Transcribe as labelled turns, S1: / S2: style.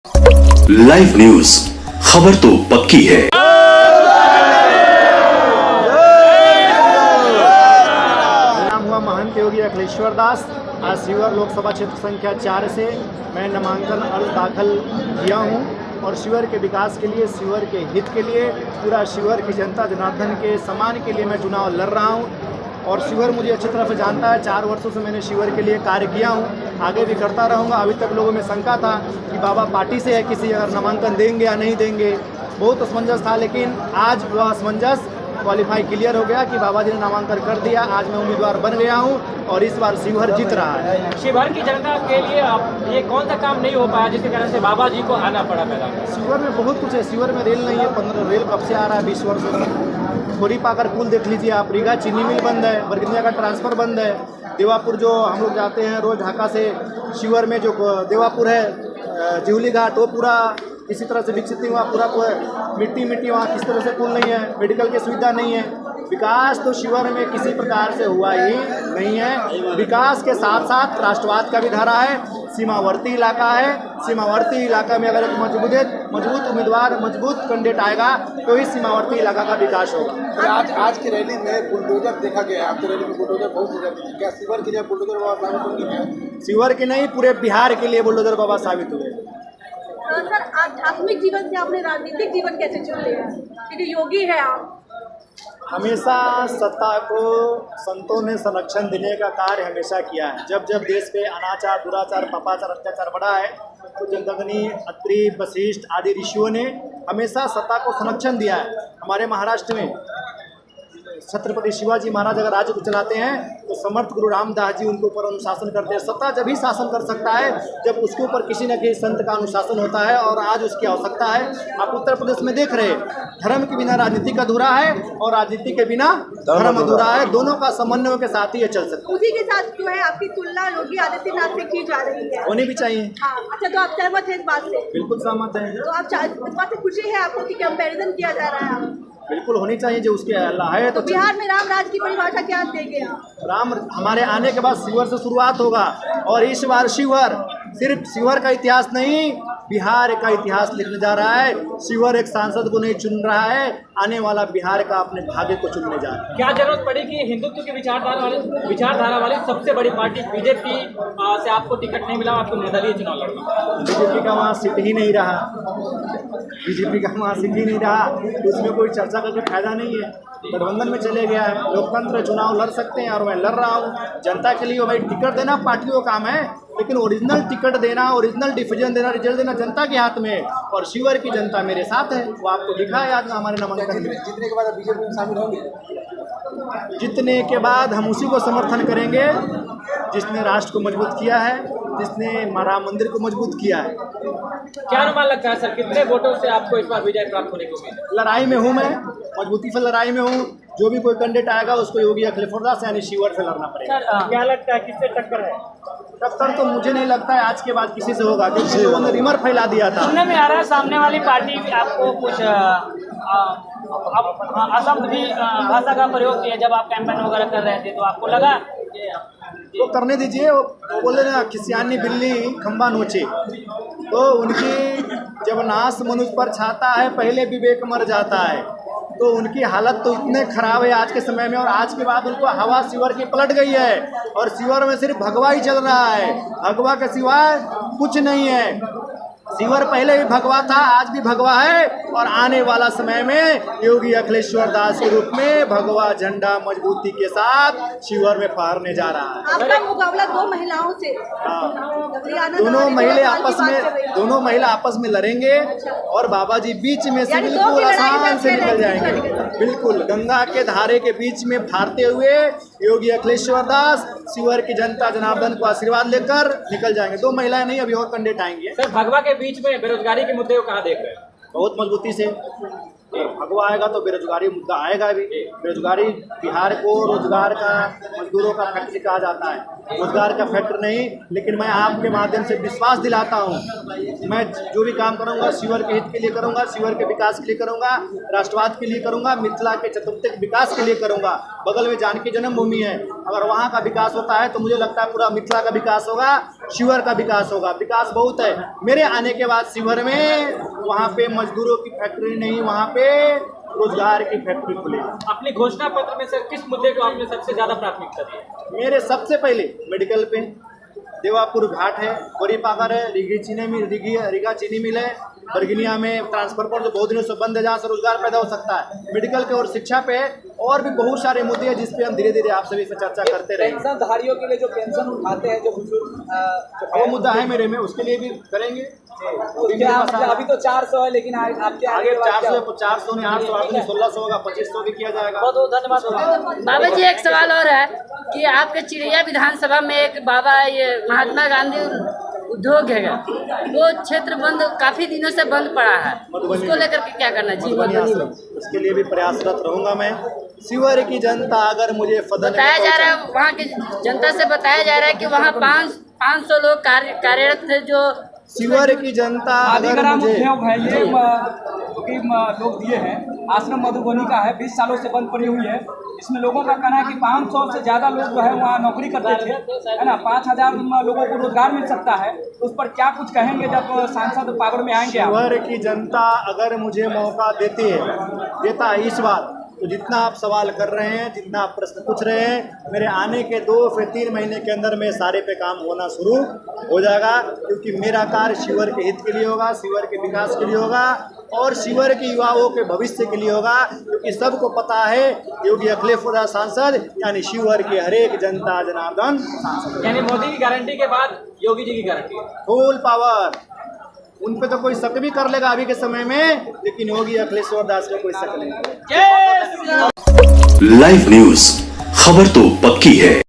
S1: Live news, खबर तो पक्की है।
S2: नाम हुआ महंत योगी अखिलेश्वर दास। आज शिवर लोकसभा क्षेत्र संख्या 4 से मैं नामांकन अर्ज दाखिल किया हूं और शिवर के विकास के लिए, शिवर के हित के लिए, पूरा शिवर की जनता जनार्दन के सम्मान के लिए मैं चुनाव लड़ रहा हूं। और शिवर मुझे अच्छी तरह से जानता है। 4 वर्षों से मैंने शिवर के लिए कार्य किया हूं, आगे भी करता रहूंगा। अभी तक लोगों में शंका था कि बाबा पार्टी से है, किसी अगर नामांकन देंगे या नहीं देंगे, बहुत असमंजस था। लेकिन आज वह असमंजस क्वालिफाई क्लियर हो गया कि बाबा जी ने नामांकन कर दिया। आज मैं उम्मीदवार बन गया हूं और इस बार शिवहर जीत रहा है।
S3: शिवहर की जनता के लिए अब ये कौन सा काम नहीं हो पाया जिसके कारण से बाबा जी को आना पड़ा मैदान में?
S2: शिवहर में बहुत कुछ है। शिवहर में रेल नहीं है, 15 रेल कब से आ रहा है, 20 वर्षों से। खोरी पाकर पुल देख लीजिए आप, रीगा चीनी मिल बंद है, बरगनिया का ट्रांसफर बंद है। देवापुर जो हम लोग जाते हैं रोज ढाका से शिवहर में, जो देवापुर है जिहुली घाट, वो पूरा किसी तरह से विकसित नहीं हुआ। पूरा मिट्टी वहाँ किसी तरह से पुल नहीं है, मेडिकल की सुविधा नहीं है। विकास तो शिवहर में किसी प्रकार से हुआ ही नहीं है। विकास के साथ साथ राष्ट्रवाद का भी धारा है। सीमावर्ती इलाका है, सीमावर्ती इलाका में अगर एक मजबूत उम्मीदवार, मजबूत कैंडिडेट आएगा तो इस सीमावर्ती इलाका का विकास होगा।
S4: आज की रैली में बुलडोजर देखा गया। आपकी रैली में बुलडोजर बहुत जगह, क्या शिवहर के लिए बुलडोजर बाबा साबित होंगे?
S2: शिवहर के नहीं, पूरे बिहार के लिए बुलडोजर बाबा साबित हुए।
S5: सर, आध्यात्मिक जीवन से आपने राजनीतिक जीवन कैसे चुन लिया? क्योंकि योगी है आप।
S2: हमेशा सत्ता को संतों ने संरक्षण देने का कार्य हमेशा किया है। जब जब देश पे अनाचार, दुराचार, पापाचार, अत्याचार बढ़ा है तो जमदग्नि, अत्रि, वशिष्ठ आदि ऋषियों ने हमेशा सत्ता को संरक्षण दिया है। हमारे महाराष्ट्र में छत्रपति शिवाजी महाराज अगर राज्य को चलाते हैं तो समर्थ गुरु रामदास जी उनके ऊपर अनुशासन करते हैं। सत्ता जब ही शासन कर सकता है जब उसके ऊपर किसी न किसी संत का अनुशासन होता है, और आज उसकी आवश्यकता है। आप उत्तर प्रदेश में देख रहे हैं, धर्म के बिना राजनीति अधूरा है और राजनीति के बिना धर्म अधूरा है। दोनों का समन्वय के साथ ही ये चल सकता है।
S5: उसी के साथ जो है आपकी तुलना योगी आदित्यनाथ से की जा रही है,
S2: होनी भी चाहिए।
S5: अच्छा, तो आप सहमत हैं इस बात से?
S2: बिल्कुल सहमत है।
S5: तो आप इस बात से खुशी है आपको कि कंपैरिजन किया जा रहा है?
S2: बिल्कुल होनी चाहिए, जो उसके अल्लाह है। तो
S5: बिहार में राम राज की परिभाषा क्या देंगे आप?
S2: राम हमारे आने के बाद शिवहर से शुरुआत होगा और इस बार शिवहर सिर्फ शिवहर का इतिहास नहीं, बिहार का इतिहास लिखने जा रहा है। शिवहर एक सांसद को नहीं चुन रहा है, आने वाला बिहार का अपने भाग्य को चुनने जा रहा है।
S3: क्या जरूरत पड़ी कि हिंदुत्व की विचारधारा वाली सबसे बड़ी पार्टी बीजेपी से आपको टिकट नहीं मिला, आपको निर्दलीय चुनाव लड़ना?
S2: बीजेपी का वहाँ सीट ही नहीं रहा, बीजेपी का वहाँ सीट ही नहीं रहा, उसमें कोई चर्चा करके फायदा नहीं है। गठबंधन में चले गया है। लोकतंत्र चुनाव लड़ सकते हैं और मैं लड़ रहा हूँ जनता के लिए। भाई टिकट देना पार्टियों का काम है, लेकिन ओरिजिनल टिकट देना, ओरिजिनल डिसीजन देना, रिजल्ट देना जनता के हाथ में। और शिवहर की जनता मेरे साथ है, वो आपको दिखा है आज हमारे नामांकन में।
S4: जीतने के बाद बीजेपी में शामिल होंगे?
S2: जीतने के बाद हम उसी को समर्थन करेंगे जिसने राष्ट्र को मजबूत किया है, जिसने राम मंदिर को मजबूत किया है।
S3: क्या अनुमान लगता है सर, कितने वोटों से आपको इस बार विजय प्राप्त होने की उम्मीद है?
S2: लड़ाई में हूँ मैं, मजबूती से लड़ाई में हूँ। जो भी कोई कैंडिडेट आएगा उसको योगी अखिलेश्वर दास यानी शिवहर से लड़ना पड़ेगा।
S3: सर, क्या लगता है किससे टक्कर है?
S2: टक्कर तो मुझे नहीं लगता है आज के बाद किसी से होगा, क्योंकि लोगों ने रिमर फैला दिया था।
S3: सुनने में आ रहा है सामने वाली पार्टी आपको कुछ असंबंधी भाषा का प्रयोग किया जब आप कैंपेन वगैरह कर रहे थे, तो आपको लगा?
S2: वो करने दीजिए। वो बोले ना, खिसियानी बिल्ली खंबा नोचे। तो उनकी जब नाश मनुष्य पर छाता है पहले विवेक मर जाता है। तो उनकी हालत तो इतने खराब है आज के समय में, और आज के बाद उनको हवा शिवहर की पलट गई है और शिवहर में सिर्फ भगवा ही चल रहा है। भगवा के सिवाय कुछ नहीं है। शिवहर पहले भी भगवा था, आज भी भगवा है, और आने वाला समय में योगी अखिलेश्वर दास के रूप में भगवा झंडा मजबूती के साथ शिवहर में फहरने जा रहा है।
S5: आपका मुकाबला 2 महिलाओं से।
S2: दोनों महिला आपस में लड़ेंगे और बाबा जी बीच में से बिल्कुल आसान से निकल जाएंगे। बिल्कुल गंगा के धारे के बीच में फाड़ते हुए योगी अखिलेश्वर दास शिवहर की जनता जनार्दन को आशीर्वाद लेकर निकल जाएंगे। 2 महिलाएं नहीं, अभी और कैंडिडेट आएंगे।
S3: सर, भगवा के बीच में बेरोजगारी के मुद्दे को कहाँ देख रहे हैं?
S2: बहुत मजबूती से। भगवा आएगा तो बेरोजगारी मुद्दा आएगा भी। बेरोजगारी बिहार को रोजगार का, मजदूरों का फैक्ट्री कहा जाता है। रोजगार का फैक्टर नहीं, लेकिन मैं आपके माध्यम से विश्वास दिलाता हूँ, मैं जो भी काम करूँगा शिवर के हित के लिए करूँगा, शिवर के विकास के लिए करूँगा, राष्ट्रवाद के लिए करूँगा, मिथिला के चतुर्थिक विकास के लिए करूँगा। बगल में जानकी जन्मभूमि है, अगर वहाँ का विकास होता है तो मुझे लगता है पूरा मिथिला का विकास होगा, शिवर का विकास होगा। विकास बहुत है। मेरे आने के बाद शिवर में वहाँ पे मजदूरों की फैक्ट्री नहीं, वहाँ पे रोजगार की फैक्ट्री खुलेगी।
S3: अपने घोषणा पत्र में सर किस मुद्दे को आपने सबसे ज्यादा प्राथमिकता दी है?
S2: मेरे सबसे पहले मेडिकल पे देवापुर घाट है, गोरीपाकर है, रीगा चीनी मिल है, बरगिनिया में ट्रांसफर पर जो बहुत दिनों से बंद है, जहाँ से रोजगार पैदा हो सकता है। मेडिकल पे और शिक्षा पे और भी बहुत सारे मुद्दे हैं जिस पे हम धीरे धीरे आप सभी से चर्चा करते रहेंगे।
S6: पेंशनधारियों के लिए जो पेंशन उठाते हैं जो बुजुर्ग,
S2: वो मुद्दा है मेरे में, उसके लिए भी करेंगे।
S6: अभी तो 400 है, लेकिन आपके
S2: आगे 400 नहीं, 800 नहीं, 1600 होगा, 2500 भी किया जाएगा।
S3: बहुत बहुत धन्यवाद।
S7: बाबा जी, एक सवाल और है कि आपके चिड़िया विधानसभा में एक बाबा ये महात्मा गांधी उद्योग है, वो क्षेत्र बंद काफी दिनों से बंद पड़ा है, उसको लेकर के क्या करना चाहिए?
S2: मधुबनी में उसके लिए भी प्रयासरत रहूंगा मैं। शिवर की जनता अगर मुझे
S7: बताया जा रहा है, वहाँ की जनता से बताया जा रहा है कि वहाँ 500 लोग कार्यरत थे, जो
S2: शिवर की जनता अगर मुझे
S6: है ये जो कि लोग दिए हैं, आश्रम मधुबनी का है, 20 सालों से बंद पड़ी हुई है। इसमें लोगों का कहना है कि 500 से ज़्यादा लोग जो है वहाँ नौकरी करते थे, है ना, 5000 लोगों को रोजगार मिल सकता है। तो उस पर क्या कुछ कहेंगे जब सांसद पावर में आएंगे?
S2: शिवर की जनता अगर मुझे मौका देता है इस बार, तो जितना आप सवाल कर रहे हैं, जितना आप प्रश्न पूछ रहे हैं, मेरे आने के 2 से 3 महीने के अंदर में सारे पे काम होना शुरू हो जाएगा, क्योंकि मेरा कार्य शिवर के हित के लिए होगा, शिवर के विकास के लिए होगा और शिवर के युवाओं के भविष्य के लिए होगा। क्योंकि सबको पता है योगी अखिलेश यादव सांसद यानी शिवर के हर एक जनता जनार्दन सांसद,
S3: यानी मोदी की गारंटी के बाद योगी जी की गारंटी,
S2: फुल पावर। उन पे तो कोई शक भी कर लेगा अभी के समय में, लेकिन योगी अखिलेश्वर दास पे कोई शक नहीं।
S1: लाइव न्यूज, खबर तो पक्की है।